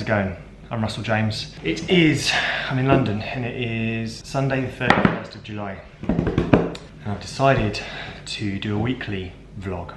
it going? I'm Russell James. I'm in London and it is Sunday the 31st of July. And I've decided to do a weekly vlog.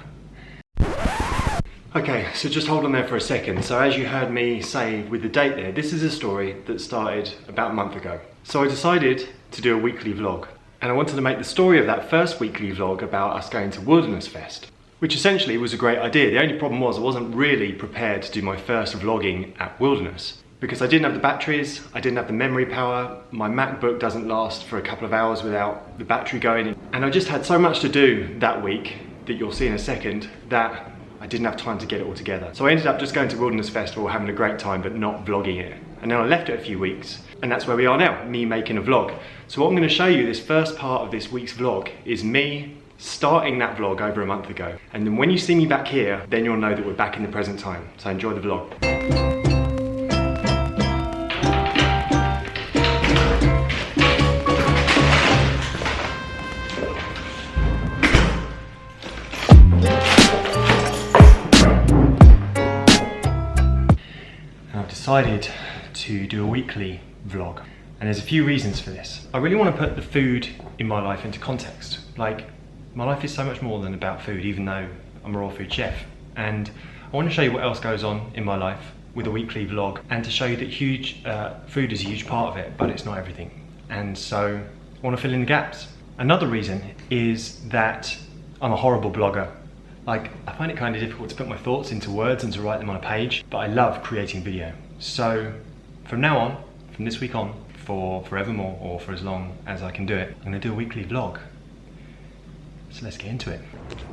Okay, so just hold on there for a second. So as you heard me say with the date there, this is a story that started about a month ago. So I decided to do a weekly vlog. And I wanted to make the story of that first weekly vlog about us going to Wilderness Fest, which essentially was a great idea. The only problem was I wasn't really prepared to do my first vlogging at Wilderness because I didn't have the batteries, I didn't have the memory power, my MacBook doesn't last for a couple of hours without the battery going, and I just had so much to do that week, that you'll see in a second, that I didn't have time to get it all together. So I ended up just going to Wilderness Festival, having a great time, but not vlogging it. And then I left it a few weeks, and that's where we are now, me making a vlog. So what I'm gonna show you, this first part of this week's vlog, is me starting that vlog over a month ago. And then when you see me back here, then you'll know that we're back in the present time. So enjoy the vlog. I've decided to do a weekly vlog, and there's a few reasons for this. I really want to put the food in my life into context. Like, my life is so much more than about food, even though I'm a raw food chef. And I want to show you what else goes on in my life with a weekly vlog, and to show you that food is a huge part of it, but it's not everything. And so I want to fill in the gaps. Another reason is that I'm a horrible blogger. Like, I find it kind of difficult to put my thoughts into words and to write them on a page, but I love creating video. So from now on, from this week on, for forevermore, or for as long as I can do it, I'm gonna do a weekly vlog. So let's get into it.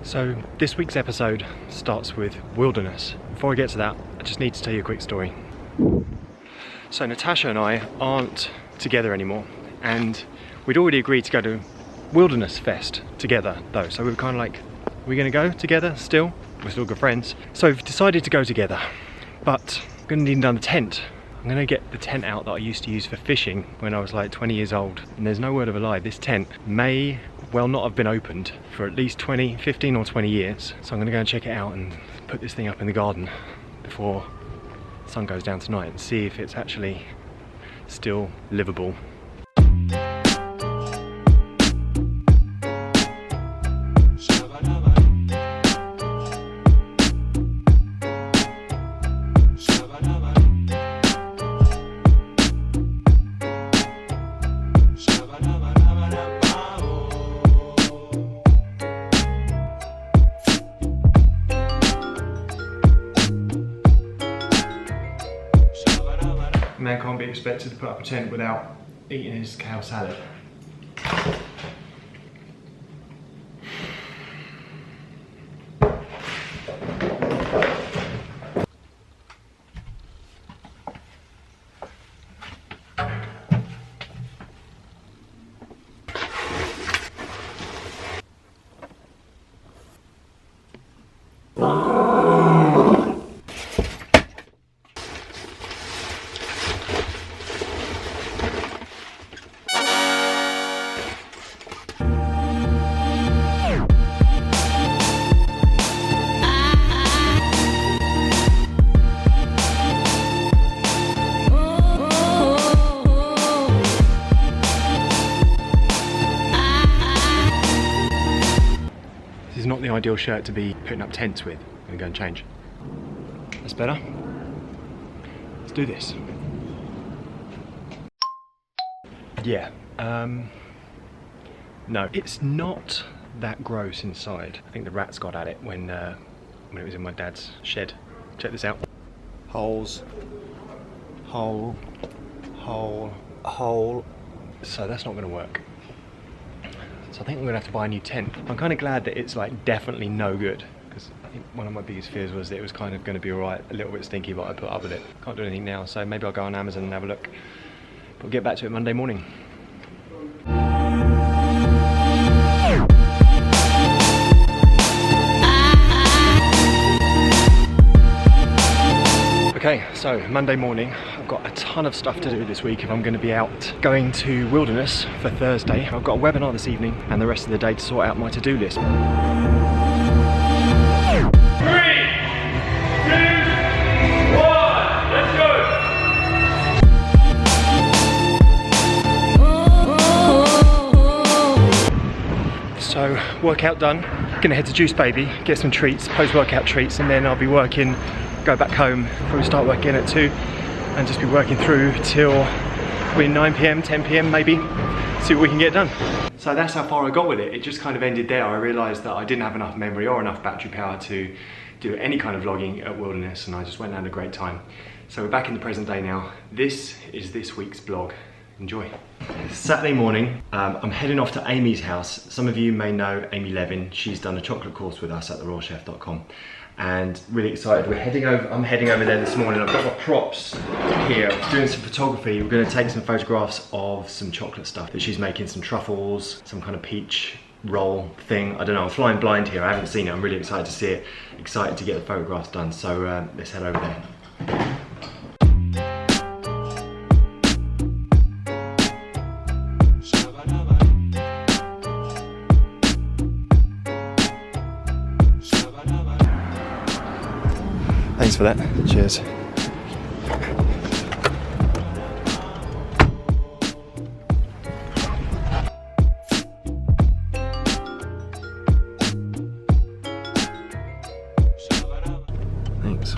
So this week's episode starts with Wilderness. Before I get to that, I just need to tell you a quick story. So Natasha and I aren't together anymore, and we'd already agreed to go to Wilderness Fest together though. So we were kind of like, we're gonna go together still? We're still good friends. So we've decided to go together, but I'm gonna need another tent. I'm gonna get the tent out that I used to use for fishing when I was like 20 years old. And there's no word of a lie, this tent may well not have been opened for at least 15 or 20 years. So I'm gonna go and check it out and put this thing up in the garden before the sun goes down tonight and see if it's actually still livable. Man can't be expected to put up a tent without eating his cow salad. This is not the ideal shirt to be putting up tents with. I'm gonna go and change. That's better. Let's do this. Yeah, no, it's not that gross inside. I think the rats got at it when it was in my dad's shed. Check this out. Holes, hole, hole, hole. So that's not gonna work. So I think I'm gonna have to buy a new tent. I'm kind of glad that it's like definitely no good, because I think one of my biggest fears was that it was kind of gonna be alright, a little bit stinky, but I put up with it. Can't do anything now, so maybe I'll go on Amazon and have a look. But we'll get back to it Monday morning. Okay, so Monday morning, I've got a ton of stuff to do this week if I'm going to be out going to Wilderness for Thursday. I've got a webinar this evening and the rest of the day to sort out my to-do list. 3, 2, 1, let's go! So workout done, gonna head to Juice Baby, get some treats, post-workout treats, and then I'll be working, go back home, probably start working at 2 and just be working through till 9 PM, 10 PM maybe, see what we can get done. So that's how far I got with it. It just kind of ended there. I realised that I didn't have enough memory or enough battery power to do any kind of vlogging at Wilderness, and I just went and had a great time. So we're back in the present day now. This is this week's vlog. Enjoy. Saturday morning, I'm heading off to Amy's house. Some of you may know Amy Levin. She's done a chocolate course with us at theroyalchef.com, and really excited. I'm heading over there this morning. I've got my props here, doing some photography. We're going to take some photographs of some chocolate stuff that she's making, some truffles, some kind of peach roll thing. I don't know, I'm flying blind here. I haven't seen it. I'm really excited to see it, excited to get the photographs done. So let's head over there. Thanks for that. Cheers. Thanks.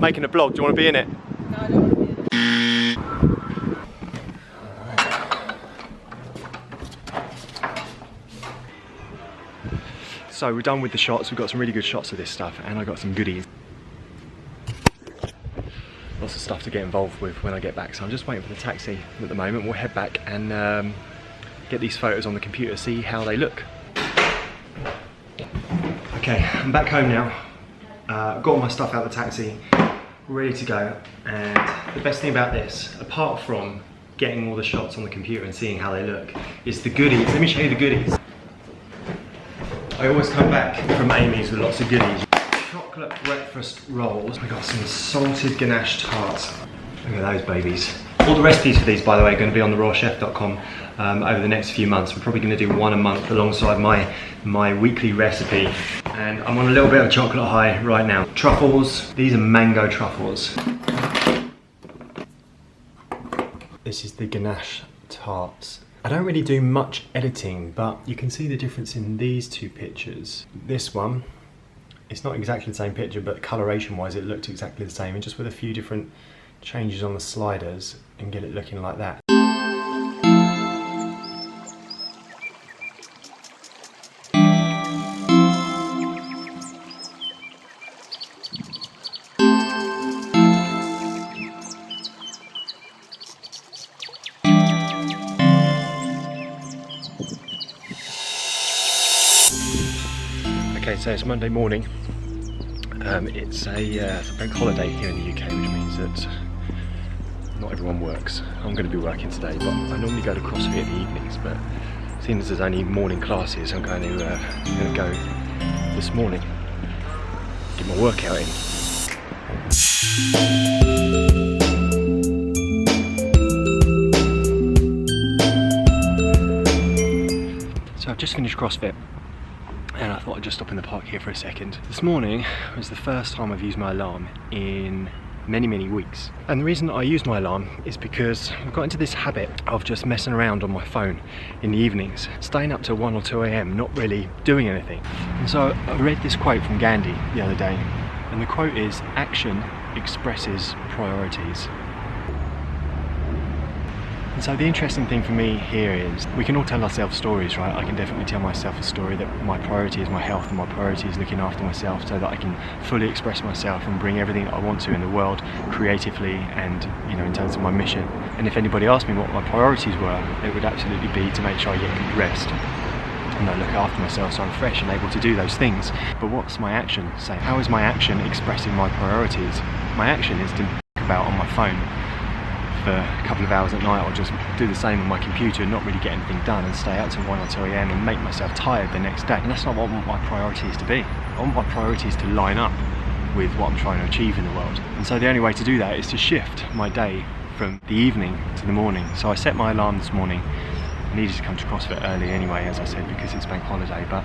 Making a vlog. Do you want to be in it? No, I don't want to be in it. So we're done with the shots. We've got some really good shots of this stuff, and I got some goodies. Lots of stuff to get involved with when I get back. So I'm just waiting for the taxi at the moment. We'll head back and get these photos on the computer, see how they look. Okay, I'm back home now. Got all my stuff out of the taxi, ready to go. And the best thing about this, apart from getting all the shots on the computer and seeing how they look, is the goodies. Let me show you the goodies. I always come back from Amy's with lots of goodies. Chocolate breakfast rolls. I got some salted ganache tarts. Look at those babies. All the recipes for these, by the way, are going to be on theroyalchef.com over the next few months. We're probably going to do one a month alongside my weekly recipe. And I'm on a little bit of a chocolate high right now. Truffles. These are mango truffles. This is the ganache tarts. I don't really do much editing, but you can see the difference in these two pictures. This one, it's not exactly the same picture, but coloration wise it looked exactly the same, and just with a few different changes on the sliders and get it looking like that. Okay, so it's Monday morning. It's a bank holiday here in the UK, which means that not everyone works. I'm going to be working today, but I normally go to CrossFit in the evenings, but seeing as there's only morning classes, I'm going to go this morning, get my workout in. So I've just finished CrossFit, and I thought I'd just stop in the park here for a second. This morning was the first time I've used my alarm in many weeks. And the reason that I use my alarm is because I've got into this habit of just messing around on my phone in the evenings, staying up till 1 or 2 AM, not really doing anything. And so I read this quote from Gandhi the other day, and the quote is, "Action expresses priorities." And so the interesting thing for me here is we can all tell ourselves stories, right? I can definitely tell myself a story that my priority is my health and my priority is looking after myself so that I can fully express myself and bring everything that I want to in the world creatively and, you know, in terms of my mission. And if anybody asked me what my priorities were, it would absolutely be to make sure I get good rest and I look after myself so I'm fresh and able to do those things. But what's my action saying? How is my action expressing my priorities? My action is to think about on my phone for a couple of hours at night, or just do the same on my computer and not really get anything done and stay out till 1 or 2 AM and make myself tired the next day. And that's not what I want my priorities to be. I want my priorities to line up with what I'm trying to achieve in the world. And so the only way to do that is to shift my day from the evening to the morning. So I set my alarm this morning. I needed to come to CrossFit early anyway, as I said, because it's bank holiday, but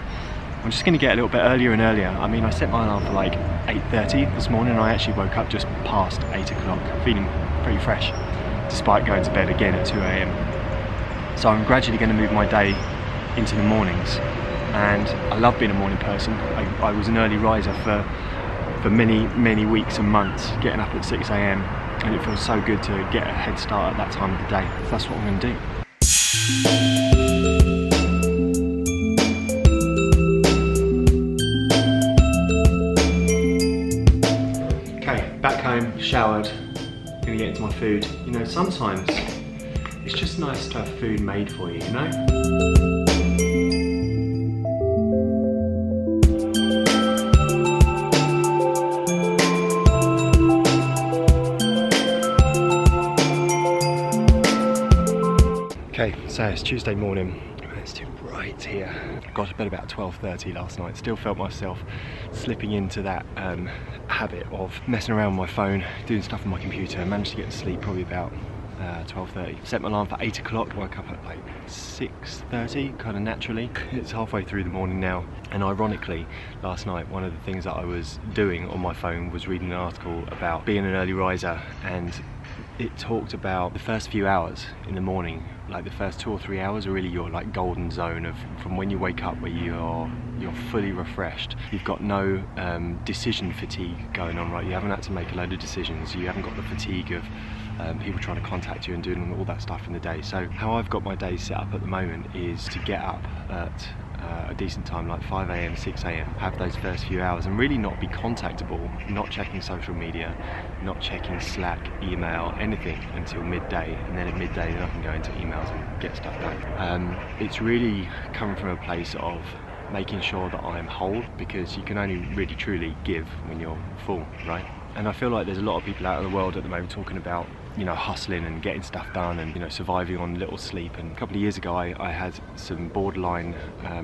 I'm just going to get a little bit earlier and earlier. I mean, I set my alarm for like 8:30 this morning. I actually woke up just past 8 o'clock, feeling pretty fresh, despite going to bed again at 2 a.m. So I'm gradually going to move my day into the mornings, and I love being a morning person. I was an early riser for many weeks and months, getting up at 6 a.m. and it feels so good to get a head start at that time of the day. So that's what I'm going to do. Okay, back home, showered, gonna get into my food. You know, sometimes it's just nice to have food made for you, you know? Okay, so it's Tuesday morning. It's too bright here. I got to bed about 12:30 last night. Still felt myself slipping into that habit of messing around with my phone, doing stuff on my computer. I managed to get to sleep probably about 12:30. Set my alarm for 8 o'clock, woke up at like 6:30, kind of naturally. It's halfway through the morning now, and ironically, last night one of the things that I was doing on my phone was reading an article about being an early riser, and it talked about the first few hours in the morning, like the first 2 or 3 hours are really your like golden zone of from when you wake up, where you're fully refreshed. You've got no decision fatigue going on, right? You haven't had to make a load of decisions. You haven't got the fatigue of people trying to contact you and doing all that stuff in the day. So how I've got my day set up at the moment is to get up at a decent time, like 5 a.m, 6 a.m, have those first few hours and really not be contactable, not checking social media, not checking Slack, email, anything until midday, and then at midday then I can go into emails and get stuff done. It's really coming from a place of making sure that I'm whole, because you can only really truly give when you're full, right? And I feel like there's a lot of people out in the world at the moment talking about, you know, hustling and getting stuff done and, you know, surviving on little sleep. And a couple of years ago I had some borderline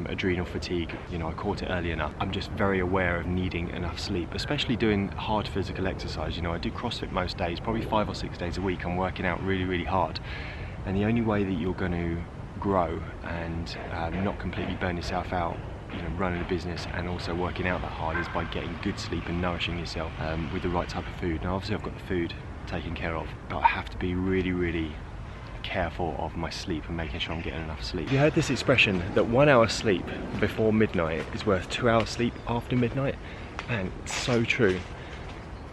adrenal fatigue. You know, I caught it early enough. I'm just very aware of needing enough sleep, especially doing hard physical exercise. You know, I do CrossFit most days, probably 5 or 6 days a week. I'm working out really hard, and the only way that you're going to grow and not completely burn yourself out, you know, running a business and also working out that hard, is by getting good sleep and nourishing yourself with the right type of food. Now obviously I've got the food taken care of, but I have to be really careful of my sleep and making sure I'm getting enough sleep. You heard this expression that 1 hour sleep before midnight is worth 2 hours sleep after midnight? Man, it's so true.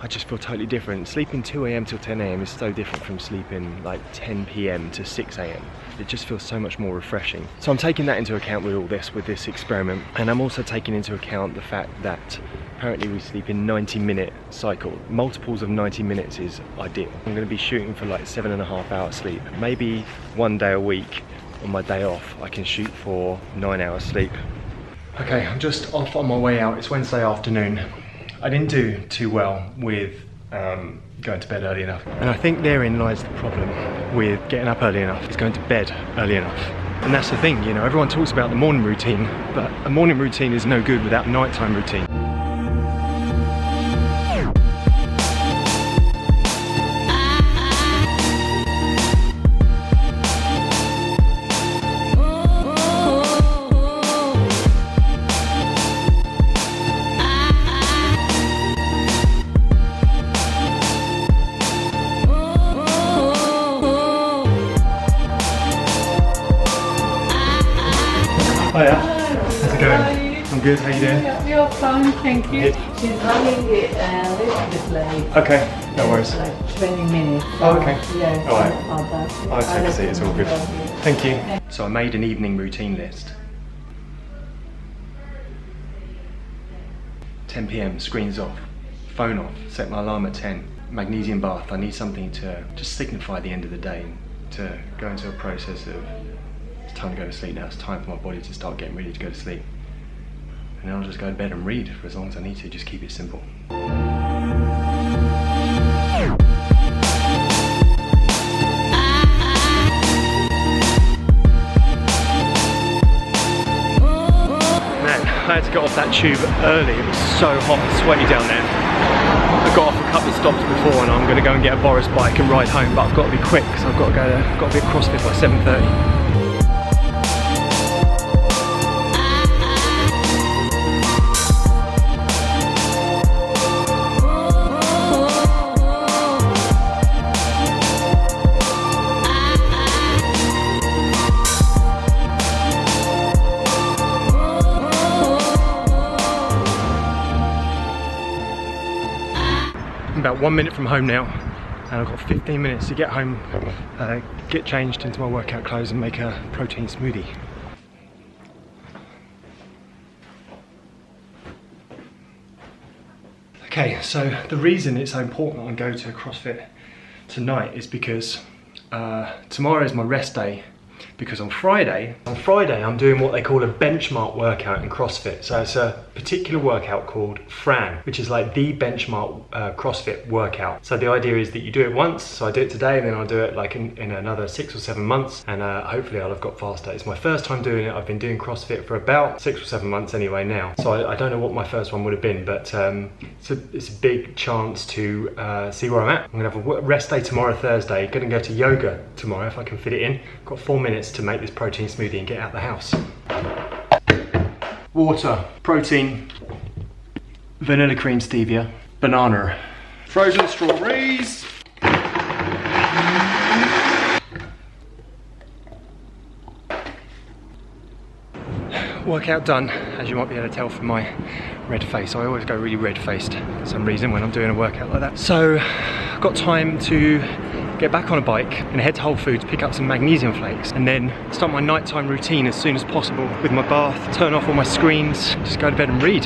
I just feel totally different. Sleeping 2 a.m. till 10 a.m. is so different from sleeping like 10 p.m. to 6 a.m. It just feels so much more refreshing. So I'm taking that into account with all this, with this experiment. And I'm also taking into account the fact that apparently we sleep in 90-minute cycle. Multiples of 90 minutes is ideal. I'm going to be shooting for like 7.5 hours sleep. Maybe one day a week on my day off, I can shoot for 9 hours sleep. Okay, I'm just off on my way out. It's Wednesday afternoon. I didn't do too well with going to bed early enough. And I think therein lies the problem with getting up early enough, is going to bed early enough. And that's the thing, you know, everyone talks about the morning routine, but a morning routine is no good without a nighttime routine. Hiya. How's it going? I'm good, how you doing? You're fine, thank you. Good. She's running a little bit late. Okay, no worries. Like 20 minutes. Oh, okay. Yeah, All right. about that. I'll take a seat, it's all good. Yeah. Thank you. So I made an evening routine list. 10 p.m, screens off, phone off, set my alarm at 10. Magnesium bath, I need something to just signify the end of the day, to go into a process of it's time to go to sleep now, it's time for my body to start getting ready to go to sleep. And then I'll just go to bed and read for as long as I need to, just keep it simple. I had to get off that tube early. It was so hot and sweaty down there. I got off a couple of stops before and I'm going to go and get a Boris bike and ride home, but I've got to be quick because I've got to go there. I've got to be at CrossFit by 7:30. I'm about 1 minute from home now, and I've got 15 minutes to get home, get changed into my workout clothes and make a protein smoothie. Okay, so the reason it's so important I go to CrossFit tonight is because tomorrow is my rest day, because on Friday I'm doing what they call a benchmark workout in CrossFit. So it's a particular workout called Fran, which is like the benchmark CrossFit workout. So the idea is that you do it once, so I do it today and then I'll do it like in another 6 or 7 months, and hopefully I'll have got faster. It's my first time doing it. I've been doing CrossFit for about 6 or 7 months anyway now, so I don't know what my first one would have been, but it's a big chance to see where I'm at. I'm gonna have a rest day tomorrow, Thursday. Gonna go to yoga tomorrow if I can fit it in. Got 4 minutes to make this protein smoothie and get out the house. Water, protein, vanilla cream stevia, banana, Frozen strawberries. Workout done, as you might be able to tell from my red face. I always go really red-faced for some reason when I'm doing a workout like that. So I've got time to get back on a bike and head to Whole Foods, pick up some magnesium flakes, and then start my nighttime routine as soon as possible with my bath, turn off all my screens, just go to bed and read.